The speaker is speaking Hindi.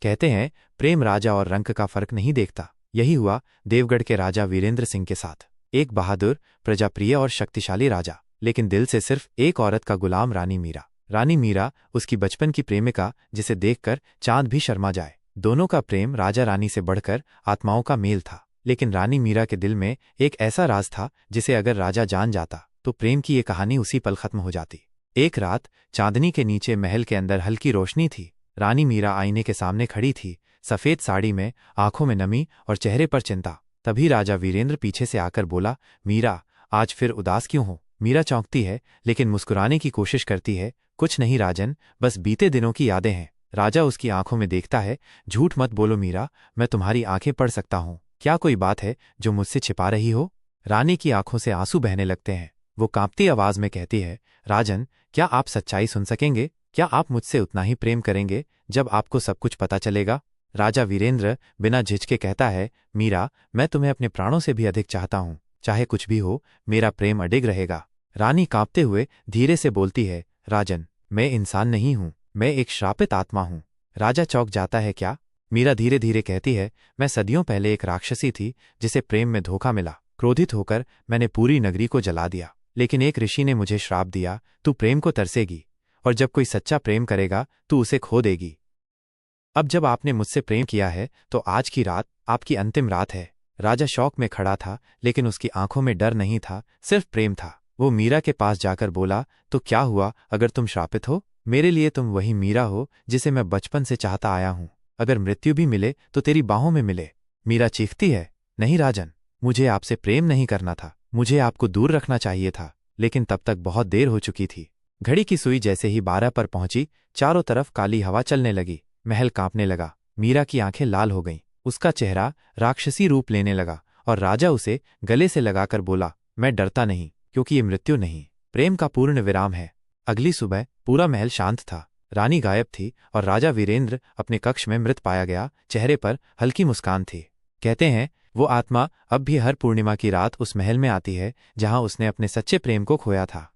कहते हैं प्रेम राजा और रंग का फर्क नहीं देखता। यही हुआ देवगढ़ के राजा वीरेंद्र सिंह के साथ। एक बहादुर, प्रजाप्रिय और शक्तिशाली राजा, लेकिन दिल से सिर्फ एक औरत का गुलाम, रानी मीरा। रानी मीरा उसकी बचपन की प्रेमिका, जिसे देखकर चांद भी शर्मा जाए। दोनों का प्रेम राजा रानी से बढ़कर आत्माओं का मेल था। लेकिन रानी मीरा के दिल में एक ऐसा राज था जिसे अगर राजा जान जाता तो प्रेम की ये कहानी उसी पल खत्म हो जाती। एक रात चांदनी के नीचे महल के अंदर हल्की रोशनी थी। रानी मीरा आईने के सामने खड़ी थी, सफेद साड़ी में, आंखों में नमी और चेहरे पर चिंता। तभी राजा वीरेंद्र पीछे से आकर बोला, मीरा, आज फिर उदास क्यों हो? मीरा चौंकती है लेकिन मुस्कुराने की कोशिश करती है। कुछ नहीं राजन, बस बीते दिनों की यादें हैं। राजा उसकी आंखों में देखता है। झूठ मत बोलो मीरा, मैं तुम्हारी आंखें पढ़ सकता हूँ। क्या कोई बात है जो मुझसे छिपा रही हो? रानी की आंखों से आंसू बहने लगते हैं। वो कांपती आवाज में कहती है, राजन, क्या आप सच्चाई सुन सकेंगे? क्या आप मुझसे उतना ही प्रेम करेंगे जब आपको सब कुछ पता चलेगा? राजा वीरेंद्र बिना झिझके कहता है, मीरा, मैं तुम्हें अपने प्राणों से भी अधिक चाहता हूँ। चाहे कुछ भी हो, मेरा प्रेम अडिग रहेगा। रानी कांपते हुए धीरे से बोलती है, राजन, मैं इंसान नहीं हूँ, मैं एक श्रापित आत्मा हूँ। राजा चौंक जाता है। क्या? मीरा धीरे धीरे कहती है, मैं सदियों पहले एक राक्षसी थी जिसे प्रेम में धोखा मिला। क्रोधित होकर मैंने पूरी नगरी को जला दिया। लेकिन एक ऋषि ने मुझे श्राप दिया, तू प्रेम को तरसेगी और जब कोई सच्चा प्रेम करेगा तू उसे खो देगी। अब जब आपने मुझसे प्रेम किया है तो आज की रात आपकी अंतिम रात है। राजा शौक में खड़ा था लेकिन उसकी आंखों में डर नहीं था, सिर्फ प्रेम था। वो मीरा के पास जाकर बोला, तो क्या हुआ अगर तुम श्रापित हो? मेरे लिए तुम वही मीरा हो जिसे मैं बचपन से चाहता आया हूँ। अगर मृत्यु भी मिले तो तेरी बाहों में मिले। मीरा चीखती है, नहीं राजन, मुझे आपसे प्रेम नहीं करना था, मुझे आपको दूर रखना चाहिए था। लेकिन तब तक बहुत देर हो चुकी थी। घड़ी की सुई जैसे ही 12 पर पहुंची, चारों तरफ काली हवा चलने लगी। महल कांपने लगा। मीरा की आंखें लाल हो गईं। उसका चेहरा राक्षसी रूप लेने लगा और राजा उसे गले से लगाकर बोला, मैं डरता नहीं, क्योंकि ये मृत्यु नहीं, प्रेम का पूर्ण विराम है। अगली सुबह पूरा महल शांत था। रानी गायब थी और राजा वीरेंद्र अपने कक्ष में मृत पाया गया। चेहरे पर हल्की मुस्कान थी। कहते हैं वो आत्मा अब भी हर पूर्णिमा की रात उस महल में आती है जहां उसने अपने सच्चे प्रेम को खोया था।